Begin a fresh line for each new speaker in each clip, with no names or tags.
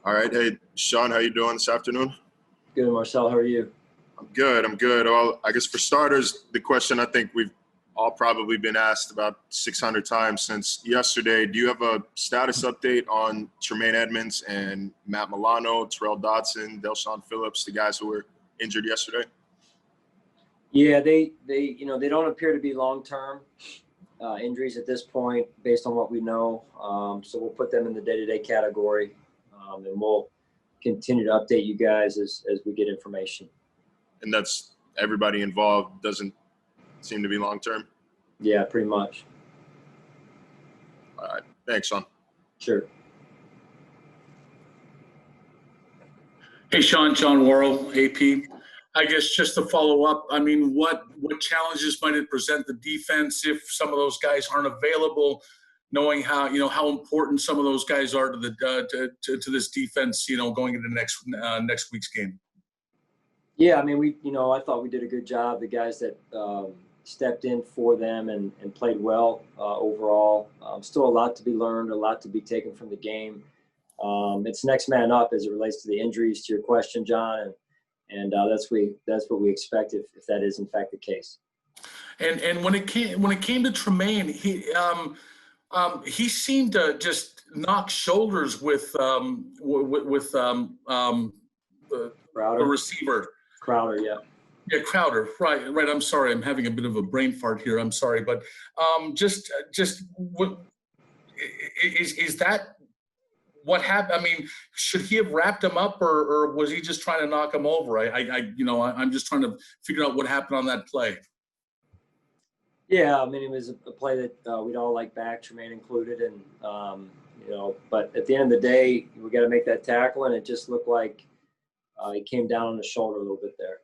All right. Hey, Sean, how you doing this afternoon?
Good, Marcel. How are you?
I'm good. I'm good. Well, I guess for starters, the question I think we've all probably been asked about 600 times since yesterday. Do you have a status update on Tremaine Edmonds and Matt Milano, Terrell Dodson, Delshon Phillips, the guys who were injured yesterday?
Yeah, they don't appear to be long-term injuries at this point, based on what we know. So we'll put them in the day-to-day category, and we'll continue to update you guys as we get information.
And that's everybody involved doesn't seem to be long-term?
Yeah, pretty much.
All right. Thanks, Sean.
Sure.
Hey, Sean, John Worrell, AP. I guess just to follow up, I mean, what challenges might it present the defense if some of those guys aren't available, knowing how important some of those guys are to the to this defense, going into next week's game?
Yeah, I mean, I thought we did a good job. The guys that stepped in for them and played well overall. Still a lot to be learned, a lot to be taken from the game. It's next man up as it relates to the injuries, to your question, John, and that's what we expect if that is in fact the case.
And when it came to Tremaine, he seemed to just knock shoulders with the receiver.
Crowder, yeah.
Yeah, Crowder, right. I'm sorry, I'm having a bit of a brain fart here. I'm sorry, but is that what happened? I mean, should he have wrapped him up, or was he just trying to knock him over? I'm just trying to figure out what happened on that play.
Yeah, I mean, it was a play that we'd all like back, Tremaine included, and but at the end of the day, we got to make that tackle, and it just looked like he came down on the shoulder a little bit there.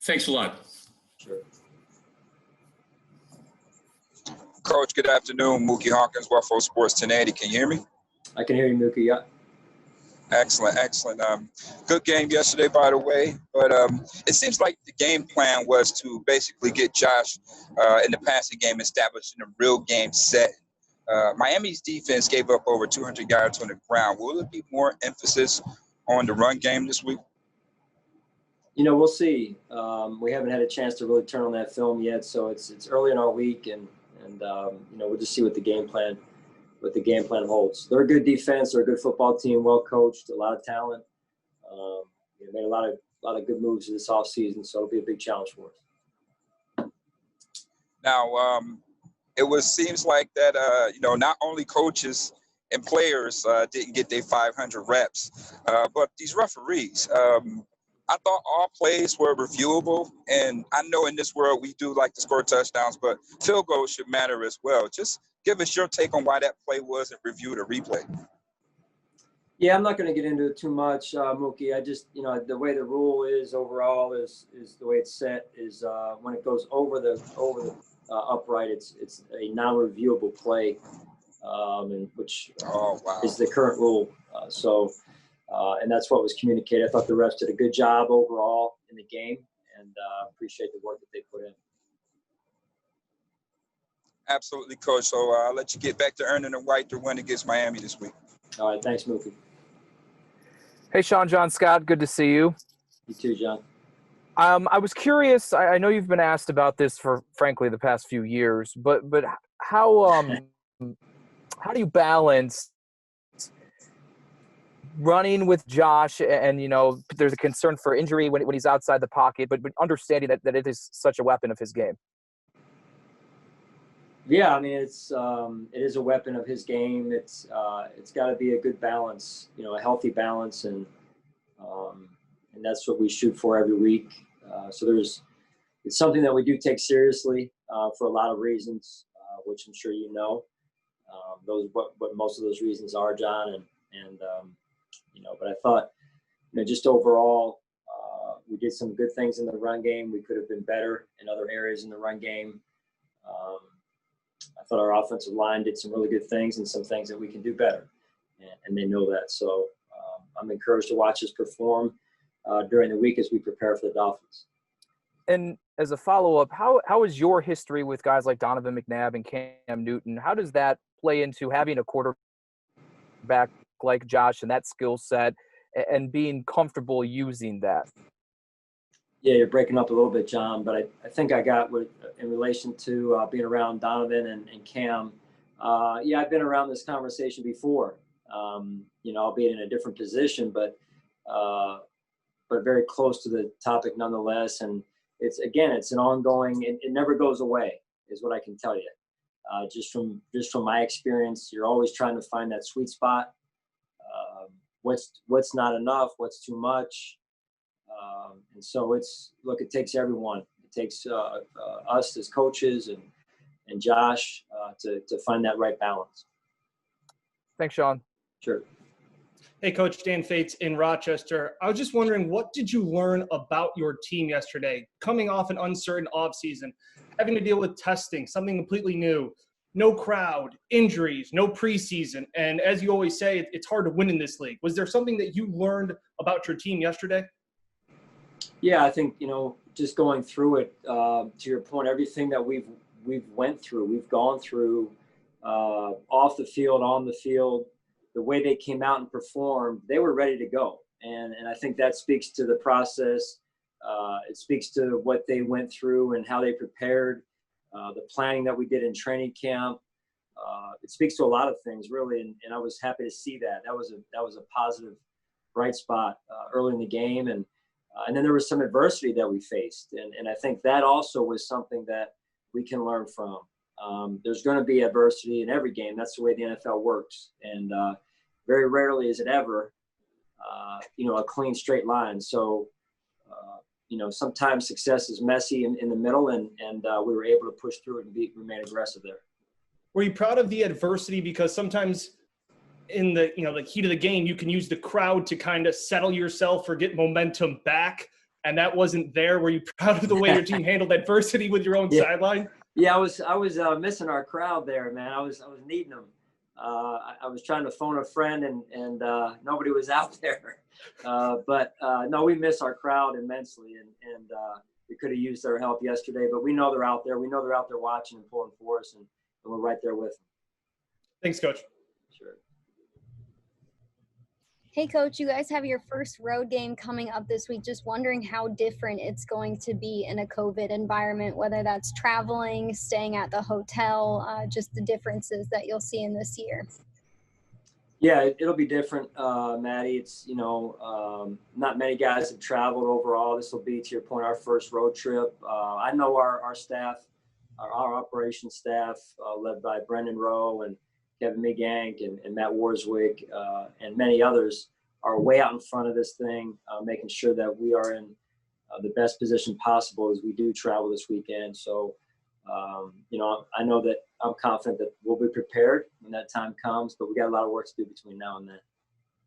Thanks a lot.
Sure.
Coach, good afternoon. Mookie Hawkins, Waffle Sports 1080. Can you hear me?
I can hear you, Mookie. Yeah.
Excellent. Good game yesterday, by the way. But it seems like the game plan was to basically get Josh in the passing game established in a real game set. Miami's defense gave up over 200 yards on the ground. Will there be more emphasis on the run game this week?
We'll see. We haven't had a chance to really turn on that film yet, so it's early in our week, and we'll just see what the game plan holds. They're a good defense. They're a good football team, well coached, a lot of talent. Made a lot of good moves this offseason, so it'll be a big challenge for us.
Now, seems like that not only coaches and players didn't get their 500 reps, but these referees. I thought all plays were reviewable, and I know in this world we do like to score touchdowns, but field goals should matter as well. Just give us your take on why that play wasn't reviewed or replay.
Yeah, I'm not going to get into it too much, Mookie. I just, the way the rule is overall is the way it's set is when it goes over the upright, it's a non-reviewable play, which is the current rule. And that's what was communicated. I thought the refs did a good job overall in the game, and appreciate the work that they put in.
Absolutely, Coach. So I'll let you get back to earning the right to win against Miami this week.
All right. Thanks, Mookie.
Hey, Sean, John Scott. Good to see you.
You too, John.
I was curious. I know you've been asked about this for, frankly, the past few years, but how do you balance running with Josh and there's a concern for injury when he's outside the pocket, but understanding that it is such a weapon of his game?
Yeah, I mean, it is a weapon of his game. It's got to be a good balance, a healthy balance, and that's what we shoot for every week. So it's something that we do take seriously for a lot of reasons, which I'm sure you know. What most of those reasons are, John, and but I thought, just overall, we did some good things in the run game. We could have been better in other areas in the run game. I thought our offensive line did some really good things and some things that we can do better, and they know that. So I'm encouraged to watch us perform during the week as we prepare for the Dolphins.
And as a follow-up, how is your history with guys like Donovan McNabb and Cam Newton? How does that play into having a quarterback like Josh and that skill set and being comfortable using that?
Yeah, you're breaking up a little bit, John, but I think I got what in relation to being around Donovan and Cam. Yeah, I've been around this conversation before, albeit in a different position, but very close to the topic nonetheless. And it's an ongoing, it never goes away is what I can tell you. Just from my experience, you're always trying to find that sweet spot. What's not enough, what's too much. And so it takes everyone. It takes us as coaches and Josh to find that right balance.
Thanks, Sean.
Sure.
Hey, Coach, Dan Fates in Rochester. I was just wondering, what did you learn about your team yesterday? Coming off an uncertain offseason, having to deal with testing, something completely new, no crowd, injuries, no preseason. And as you always say, it's hard to win in this league. Was there something that you learned about your team yesterday?
Yeah, I think, just going through it, to your point, everything that we've gone through off the field, on the field, the way they came out and performed, they were ready to go. And I think that speaks to the process. It speaks to what they went through and how they prepared, the planning that we did in training camp. It speaks to a lot of things, really. And I was happy to see that. That was a positive, bright spot early in the game. And then there was some adversity that we faced. And I think that also was something that we can learn from. There's going to be adversity in every game. That's the way the NFL works. And very rarely is it ever, a clean straight line. So, sometimes success is messy in the middle, and we were able to push through it and remain aggressive there.
Were you proud of the adversity? Because sometimes in the heat of the game, you can use the crowd to kind of settle yourself or get momentum back, and that wasn't there. Were you proud of the way your team handled adversity with your own sideline?
Yeah, I was missing our crowd there, man. I was needing them. I was trying to phone a friend and nobody was out there. But no, we miss our crowd immensely, and we could have used their help yesterday. But we know they're out there. We know they're out there watching and pulling for us, and we're right there with them.
Thanks, Coach.
Sure.
Hey, Coach, you guys have your first road game coming up this week. Just wondering how different it's going to be in a COVID environment, whether that's traveling, staying at the hotel, just the differences that you'll see in this year.
Yeah, it'll be different, Maddie. It's, not many guys have traveled overall. This will be, to your point, our first road trip. I know our staff, our operations staff, led by Brendan Rowe and Kevin McGank and Matt Warswick and many others, are way out in front of this thing, making sure that we are in the best position possible as we do travel this weekend. So, I know that I'm confident that we'll be prepared when that time comes, but we got a lot of work to do between now and then.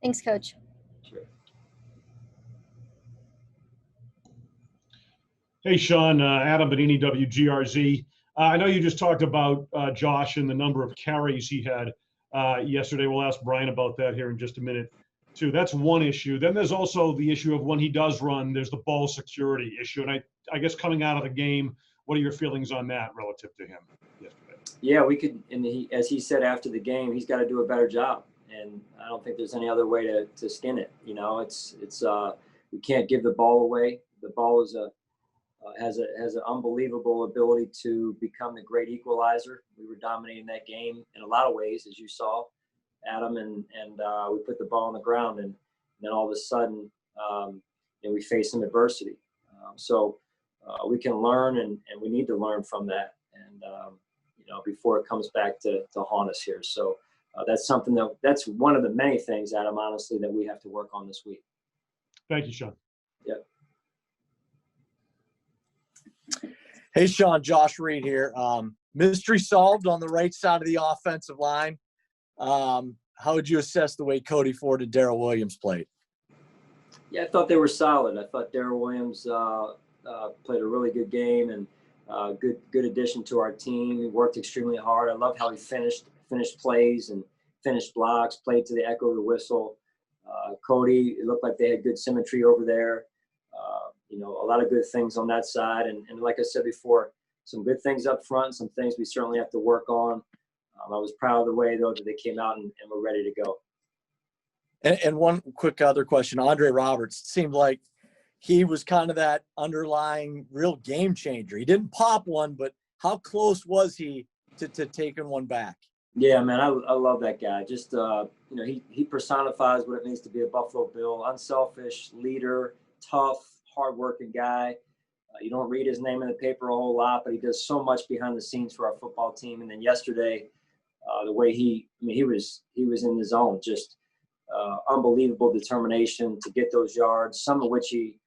Thanks, Coach.
Sure.
Hey, Sean, Adam Benini, WGRZ. I know you just talked about Josh and the number of carries he had yesterday. We'll ask Brian about that here in just a minute, too. That's one issue. Then there's also the issue of when he does run, there's the ball security issue. And I guess coming out of the game, what are your feelings on that relative to him yesterday?
Yeah, we could, and as he said after the game, he's got to do a better job. And I don't think there's any other way to skin it. We can't give the ball away. The ball is has an unbelievable ability to become the great equalizer. We were dominating that game in a lot of ways, as you saw, Adam, and we put the ball on the ground, and then all of a sudden, we face some adversity. So we can learn, and we need to learn from that, and before it comes back to haunt us here. So that's something that's one of the many things, Adam, honestly, that we have to work on this week.
Thank you, Sean.
Yep.
Hey, Sean, Josh Reed here. Mystery solved on the right side of the offensive line. How would you assess the way Cody Ford and Darrell Williams played?
Yeah, I thought they were solid. I thought Darrell Williams played a really good game and good addition to our team. He worked extremely hard. I love how he finished plays and finished blocks, played to the echo of the whistle. Cody, it looked like they had good symmetry over there. A lot of good things on that side. And like I said before, some good things up front, some things we certainly have to work on. I was proud of the way, though, that they came out and were ready to go.
And one quick other question, Andre Roberts seemed like he was kind of that underlying real game changer. He didn't pop one, but how close was he to taking one back?
Yeah, man, I love that guy. Just, he personifies what it means to be a Buffalo Bill. Unselfish, leader, tough, hardworking guy. You don't read his name in the paper a whole lot, but he does so much behind the scenes for our football team. And then yesterday, the way he was in the zone, just unbelievable determination to get those yards, some of which he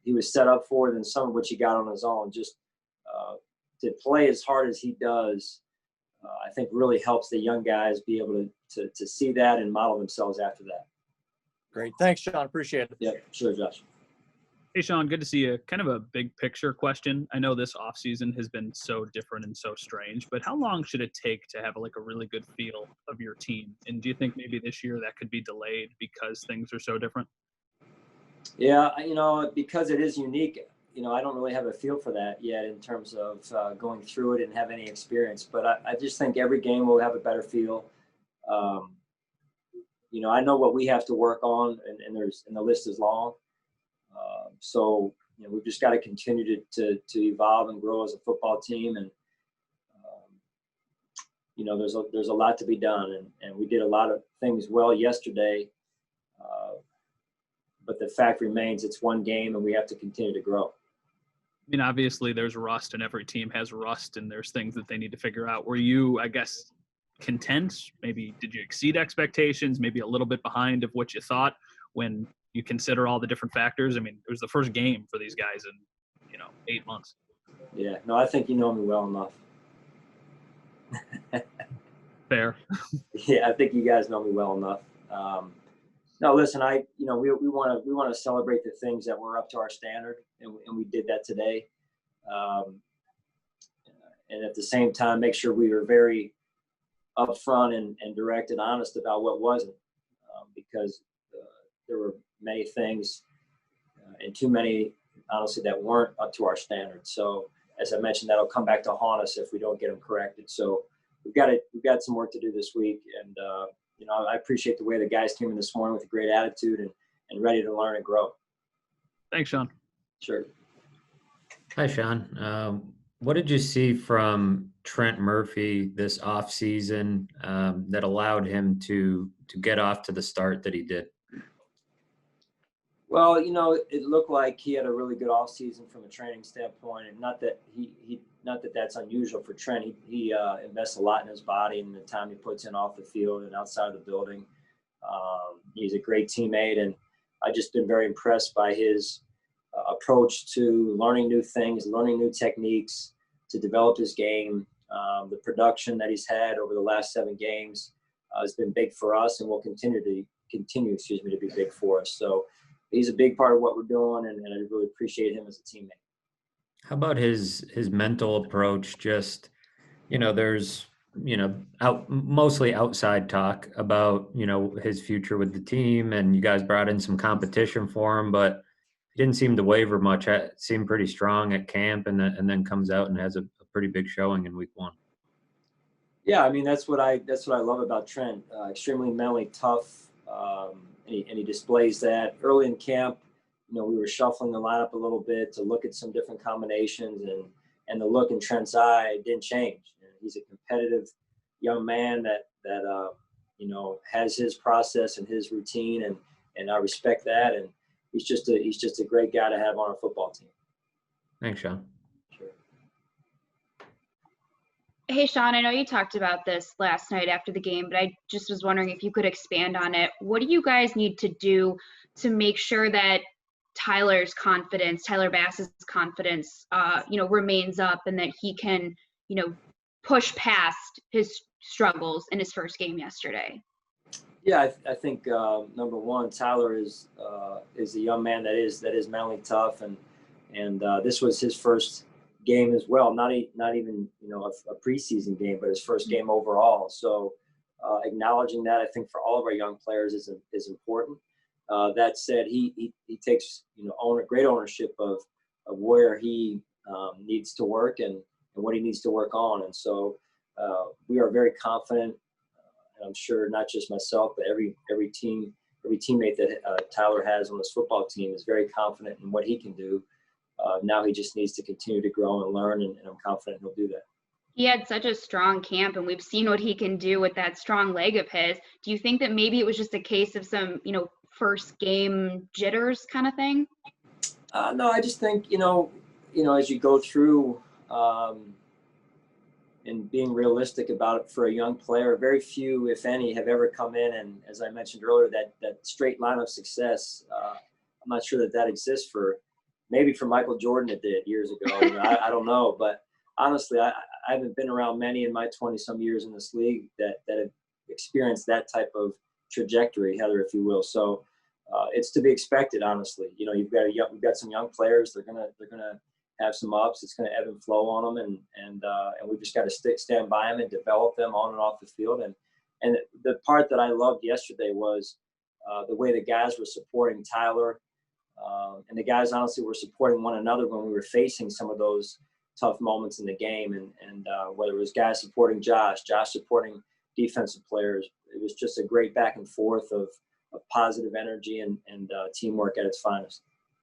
was set up for, and some of which he got on his own. Just to play as hard as he does, I think really helps the young guys be able to see that and model themselves after that.
Great. Thanks, Sean. Appreciate it.
Yeah, sure, Josh.
Hey, Sean, good to see you. Kind of a big picture question. I know this offseason has been so different and so strange, but how long should it take to have a really good feel of your team? And do you think maybe this year that could be delayed because things are so different?
Yeah, because it is unique, I don't really have a feel for that yet in terms of going through it and have any experience. But I just think every game will have a better feel. I know what we have to work on, and the list is long. So we've just got to continue to evolve and grow as a football team. And there's a lot to be done, and we did a lot of things well yesterday. But the fact remains, it's one game, and we have to continue to grow.
I mean, obviously there's rust, and every team has rust, and there's things that they need to figure out. Were you, I guess, content? Maybe did you exceed expectations? Maybe a little bit behind of what you thought when you consider all the different factors? I mean, it was the first game for these guys in 8 months.
Yeah, no, I think you know me well enough.
Fair.
Yeah, I think you guys know me well enough. No, listen, we want to celebrate the things that were up to our standard, and we did that today. And at the same time, make sure we were very upfront and direct and honest about what wasn't, because there were many things and too many, honestly, that weren't up to our standards. So, as I mentioned, that'll come back to haunt us if we don't get them corrected. So, we've got some work to do this week, and I appreciate the way the guys came in this morning with a great attitude and ready to learn and grow.
Thanks, Sean.
Sure.
Hi, Sean. What did you see from Trent Murphy this offseason that allowed him to get off to the start that he did?
Well, it looked like he had a really good offseason from a training standpoint, and not that that's unusual for Trent. He invests a lot in his body and the time he puts in off the field and outside of the building. He's a great teammate, and I've just been very impressed by his approach to learning new things, learning new techniques to develop his game. The production that he's had over the last 7 games has been big for us, and will continue to be big for us. So he's a big part of what we're doing, and I really appreciate him as a teammate.
How about his mental approach? Just, there's, mostly outside talk about, his future with the team, and you guys brought in some competition for him, but he didn't seem to waver much. It seemed pretty strong at camp, and then comes out and has a pretty big showing in week 1.
Yeah, I mean, that's what I love about Trent. Extremely mentally tough, and he displays that early in camp. We were shuffling the lineup a little bit to look at some different combinations, and the look in Trent's eye didn't change. He's a competitive young man that has his process and his routine, and I respect that. And he's just a great guy to have on our football team.
Thanks, Sean.
Sure.
Hey, Sean, I know you talked about this last night after the game, but I just was wondering if you could expand on it. What do you guys need to do to make sure that Tyler Bass's confidence, remains up, and that he can, push past his struggles in his first game yesterday?
Yeah, I think number one, Tyler is a young man that is mentally tough, and this was his first game as well. Not even a preseason game, but his first game overall. So acknowledging that, I think, for all of our young players is important. That said, he takes great ownership of where he needs to work and what he needs to work on, and so we are very confident I'm sure not just myself, but every teammate that Tyler has on this football team is very confident in what he can do. Now he just needs to continue to grow and learn, and I'm confident he'll do that.
He had such a strong camp, and we've seen what he can do with that strong leg of his. Do you think that maybe it was just a case of some, first game jitters kind of thing?
No, I just think, as you go through and being realistic about it for a young player, very few, if any, have ever come in. And as I mentioned earlier, that straight line of success, I'm not sure that exists maybe for Michael Jordan it did years ago. I don't know. But honestly, I haven't been around many in my 20-some years in this league that have experienced that type of trajectory, Heather, if you will. So it's to be expected, honestly. We've got some young players. They're gonna have some ups. It's gonna ebb and flow on them, and we've just got to stand by them and develop them on and off the field. And the part that I loved yesterday was the way the guys were supporting Tyler, and the guys honestly were supporting one another when we were facing some of those tough moments in the game, and whether it was guys supporting Josh supporting defensive players. It was just a great back and forth of positive energy and teamwork at its finest.